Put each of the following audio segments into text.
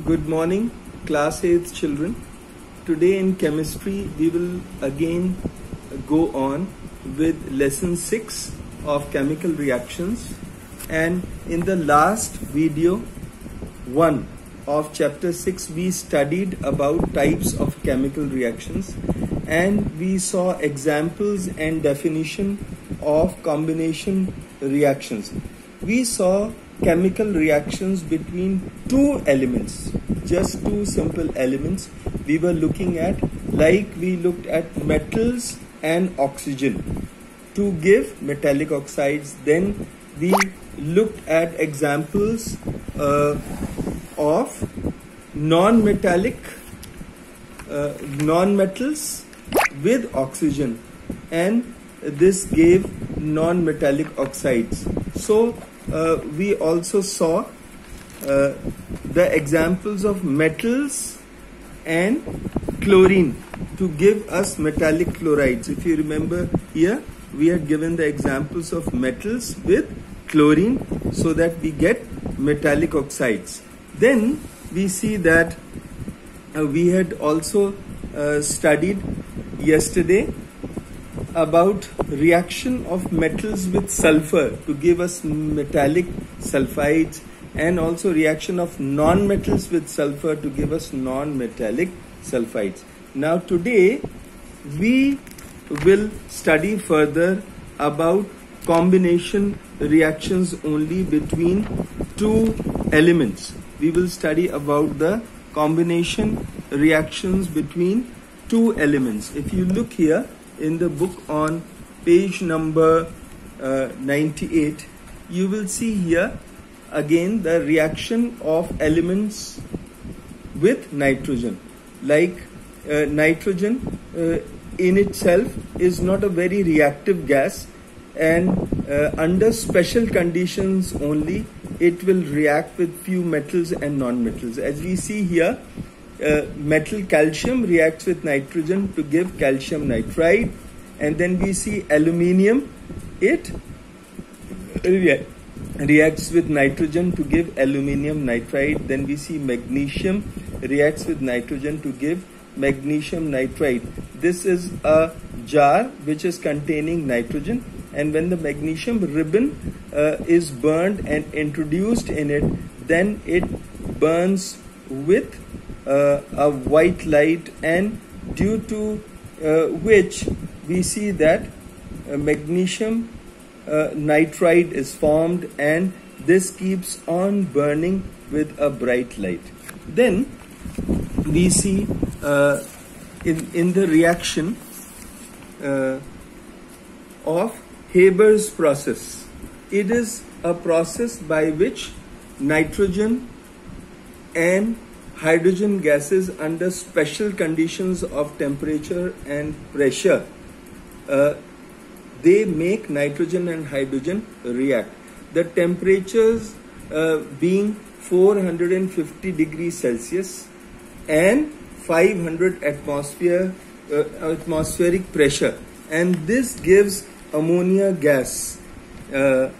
Good morning, class 8th children. Today in chemistry we will again go on with lesson 6 of chemical reactions, and in the last video 1 of chapter 6 we studied about types of chemical reactions and we saw examples and definition of combination reactions. We saw chemical reactions between two elements, just two simple elements we were looking at, like we looked at metals and oxygen to give metallic oxides. Then we looked at examples of non-metallic non-metals with oxygen, and this gave non-metallic oxides. So we also saw the examples of metals and chlorine to give us metallic chlorides. If you remember, here we had given the examples of metals with chlorine so that we get metallic oxides. Then we see that we had also studied yesterday about reaction of metals with sulfur to give us metallic sulfides, and also reaction of non-metals with sulfur to give us non-metallic sulfides. Now today we will study further about combination reactions only between two elements. We will study about the combination reactions between two elements. If you look here in the book on page number 98, you will see here again the reaction of elements with nitrogen. Like nitrogen in itself is not a very reactive gas, and under special conditions only it will react with few metals and non-metals. As we see here, metal calcium reacts with nitrogen to give calcium nitride, and then we see aluminium, it reacts with nitrogen to give aluminium nitride. Then we see magnesium reacts with nitrogen to give magnesium nitride. This is a jar which is containing nitrogen, and when the magnesium ribbon is burned and introduced in it, then it burns with a white light, and due to which we see that magnesium nitride is formed, and this keeps on burning with a bright light. Then we see in the reaction of Haber's process. It is a process by which nitrogen and hydrogen gases under special conditions of temperature and pressure, they make nitrogen and hydrogen react. The temperatures being 450 degrees Celsius and 500 atmospheric pressure, and this gives ammonia gas as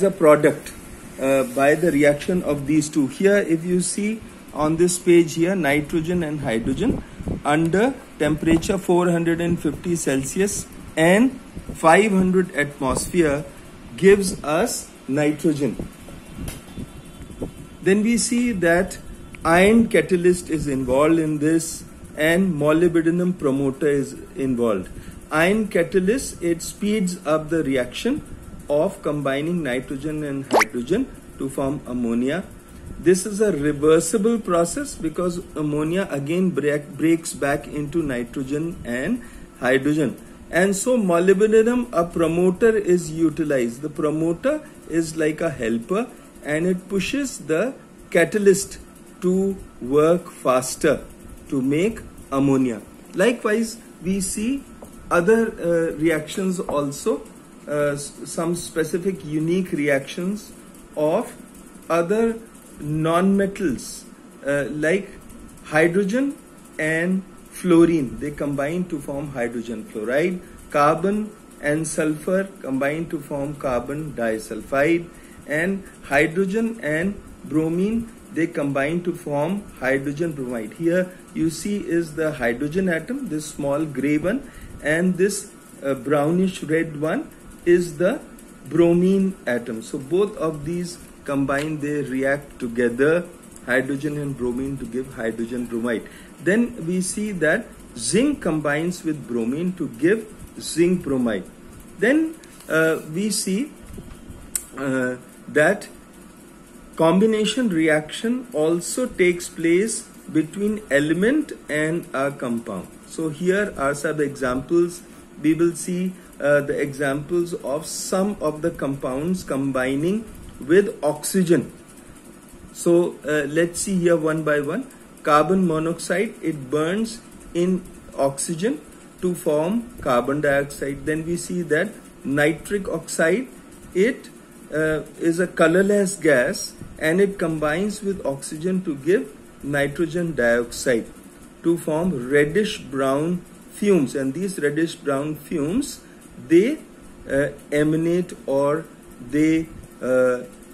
a product by the reaction of these two. Here if you see on this page here, nitrogen and hydrogen under temperature 450 Celsius and 500 atmosphere gives us nitrogen. Then we see that iron catalyst is involved in this, and molybdenum promoter is involved. Iron catalyst, it speeds up the reaction of combining nitrogen and hydrogen to form ammonia. This is a reversible process because ammonia again breaks back into nitrogen and hydrogen, and so molybdenum, a promoter, is utilized. The promoter is like a helper, and it pushes the catalyst to work faster to make ammonia. Likewise, we see other reactions also, some specific unique reactions of other non-metals like hydrogen and fluorine. They combine to form hydrogen fluoride. Carbon and sulfur combine to form carbon disulfide. and hydrogen and bromine, they combine to form hydrogen bromide. Here you see is the hydrogen atom, this small gray one, and this brownish red one is the bromine atom. So both of these combine, they react together, hydrogen and bromine, to give hydrogen bromide. Then we see that zinc combines with bromine to give zinc bromide. Then we see that combination reaction also takes place between element and a compound. So here are some examples. We will see the examples of some of the compounds combining with oxygen. So let's see here one by one. Carbon monoxide, it burns in oxygen to form carbon dioxide. Then we see that nitric oxide, it is a colorless gas and it combines with oxygen to give nitrogen dioxide to form reddish brown fumes, and these reddish brown fumes, they emanate or they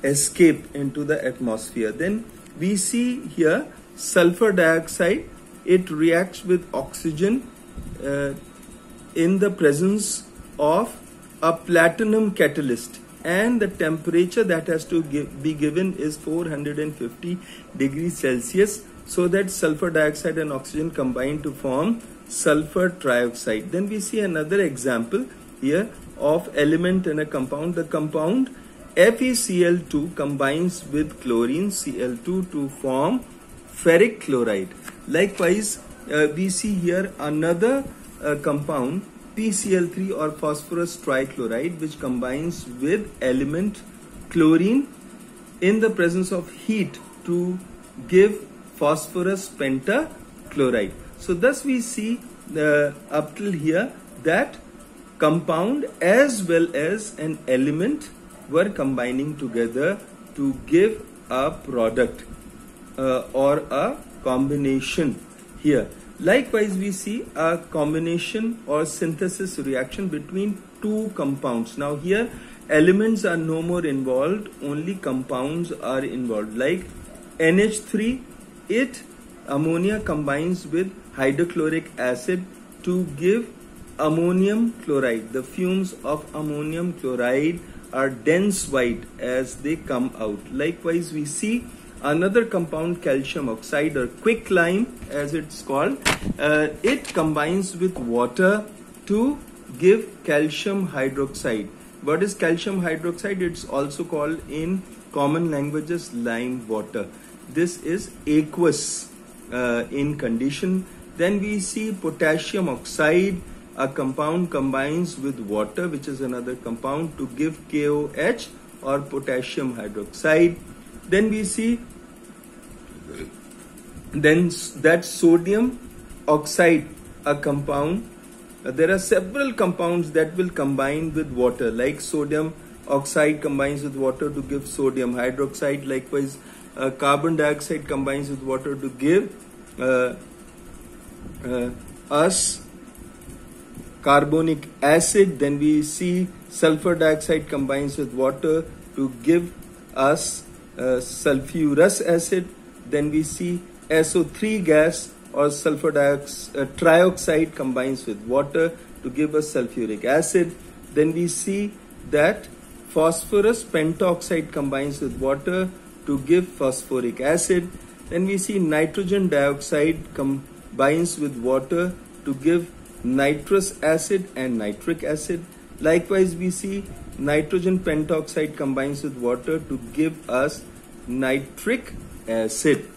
escape into the atmosphere. Then we see here sulfur dioxide, it reacts with oxygen in the presence of a platinum catalyst, and the temperature that has to be given is 450 degrees Celsius, so that sulfur dioxide and oxygen combine to form sulfur trioxide. Then we see another example here of element and a compound. The compound FeCl2 combines with chlorine Cl2 to form ferric chloride. Likewise, we see here another compound PCl3 or phosphorus trichloride, which combines with element chlorine in the presence of heat to give phosphorus pentachloride. So thus we see up till here that compound as well as an element were combining together to give a product or a combination here. Likewise, we see a combination or synthesis reaction between two compounds. Now here elements are no more involved, only compounds are involved. Like NH3, ammonia combines with hydrochloric acid to give ammonium chloride. The fumes of ammonium chloride are dense white as they come out. Likewise, we see another compound, calcium oxide or quicklime as it's called. It combines with water to give calcium hydroxide. What is calcium hydroxide? It's also called in common languages lime water. This is aqueous in condition. Then we see potassium oxide, a compound combines with water, which is another compound, to give KOH or potassium hydroxide. Then we see that sodium oxide, a compound. There are several compounds that will combine with water, like sodium oxide combines with water to give sodium hydroxide. Likewise, carbon dioxide combines with water to give us carbonic acid. Then we see sulfur dioxide combines with water to give us sulfurous acid. Then we see SO3 gas or sulfur trioxide combines with water to give us sulfuric acid. Then we see that phosphorus pentoxide combines with water to give phosphoric acid. Then we see nitrogen dioxide combines with water to give nitrous acid and nitric acid. Likewise, we see nitrogen pentoxide combines with water to give us nitric acid.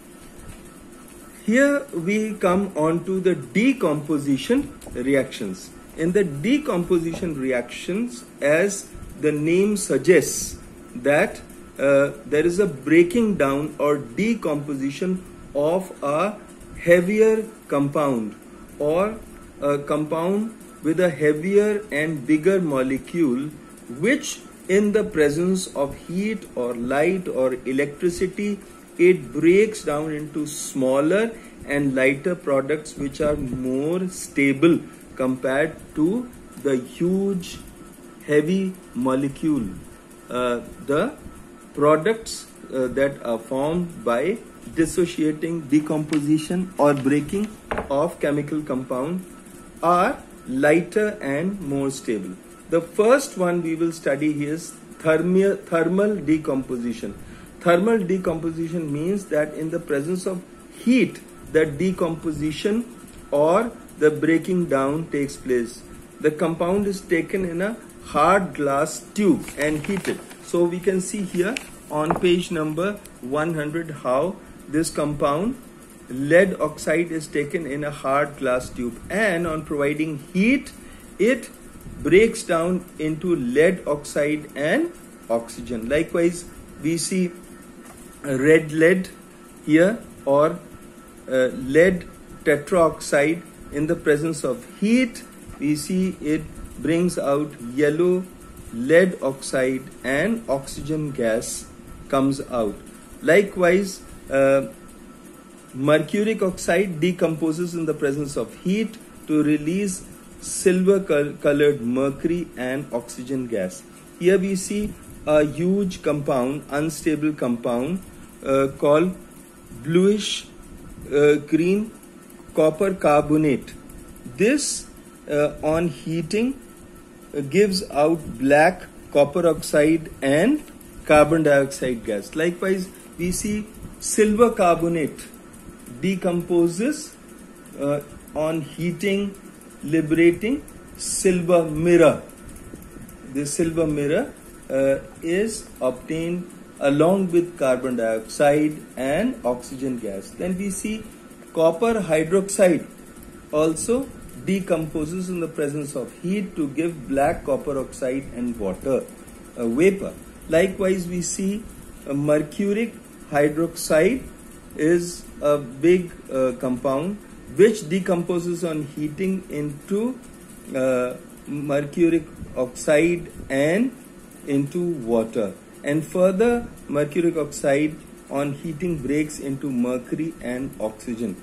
Here we come on to the decomposition reactions. In the decomposition reactions, as the name suggests, that there is a breaking down or decomposition of a heavier compound or a compound with a heavier and bigger molecule, which in the presence of heat or light or electricity, it breaks down into smaller and lighter products which are more stable compared to the huge heavy molecule, the products that are formed by dissociating, decomposition or breaking of chemical compound are lighter and more stable. The first one we will study here is thermal decomposition. Thermal decomposition means that in the presence of heat, the decomposition or the breaking down takes place. The compound is taken in a hard glass tube and heated. So we can see here on page number 100 how this compound lead oxide is taken in a hard glass tube, and on providing heat it breaks down into lead oxide and oxygen. Likewise, we see red lead here or lead tetroxide. In the presence of heat, we see it brings out yellow lead oxide and oxygen gas comes out. Likewise, mercuric oxide decomposes in the presence of heat to release silver colored mercury and oxygen gas. Here we see a huge compound, unstable compound called bluish green copper carbonate. This on heating gives out black copper oxide and carbon dioxide gas. Likewise, we see silver carbonate decomposes on heating, liberating silver mirror. This silver mirror is obtained along with carbon dioxide and oxygen gas. Then we see copper hydroxide also decomposes in the presence of heat to give black copper oxide and water vapor. Likewise, we see mercuric hydroxide is a big compound which decomposes on heating into mercuric oxide and into water, and further mercuric oxide on heating breaks into mercury and oxygen.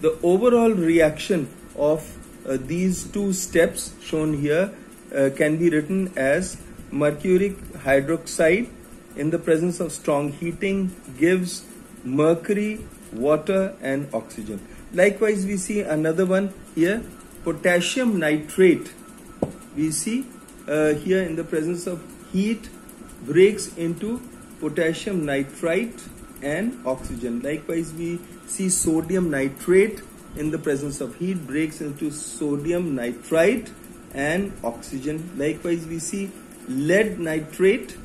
The overall reaction of these two steps shown here can be written as mercuric hydroxide in the presence of strong heating gives mercury, water and oxygen. Likewise, we see another one here, potassium nitrate. We see here in the presence of heat breaks into potassium nitrite and oxygen. Likewise, we see sodium nitrate in the presence of heat breaks into sodium nitrite and oxygen. Likewise, we see lead nitrate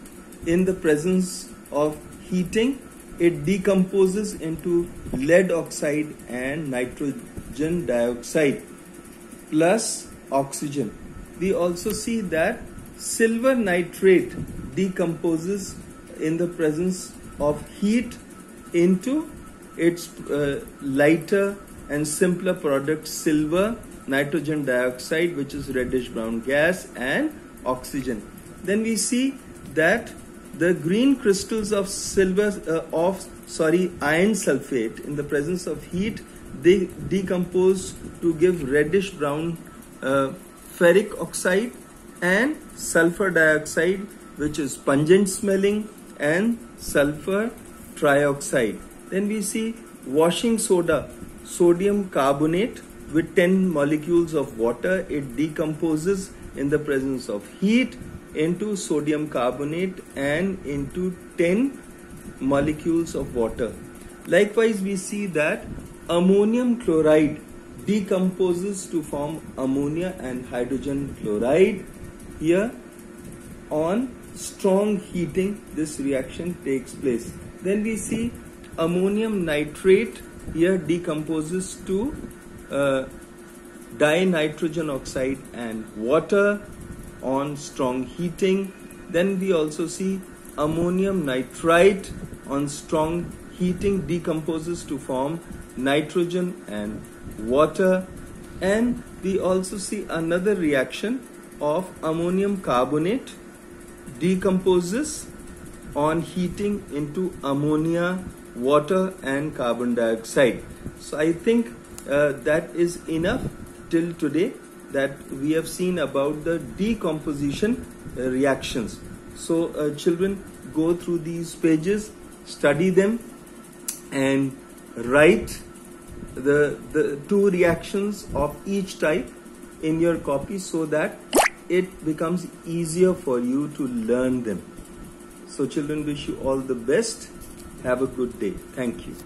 in the presence of heating. It decomposes into lead oxide and nitrogen dioxide plus oxygen. We also see that silver nitrate decomposes in the presence of heat into its lighter and simpler product silver, nitrogen dioxide, which is reddish brown gas, and oxygen. Then we see that the green crystals of iron sulfate in the presence of heat, they decompose to give reddish brown ferric oxide and sulfur dioxide, which is pungent smelling, and sulfur trioxide. Then we see washing soda, sodium carbonate with 10 molecules of water. It decomposes in the presence of heat into sodium carbonate and into 10 molecules of water. Likewise, we see that ammonium chloride decomposes to form ammonia and hydrogen chloride. Here on strong heating, this reaction takes place. Then we see ammonium nitrate here decomposes to dinitrogen oxide and water on strong heating. Then we also see ammonium nitrite on strong heating decomposes to form nitrogen and water. And we also see another reaction of ammonium carbonate decomposes on heating into ammonia, water and carbon dioxide. So I think that is enough till today, that we have seen about the decomposition reactions. So children, go through these pages, study them, and write the two reactions of each type in your copy so that it becomes easier for you to learn them. So children, wish you all the best. Have a good day. Thank you.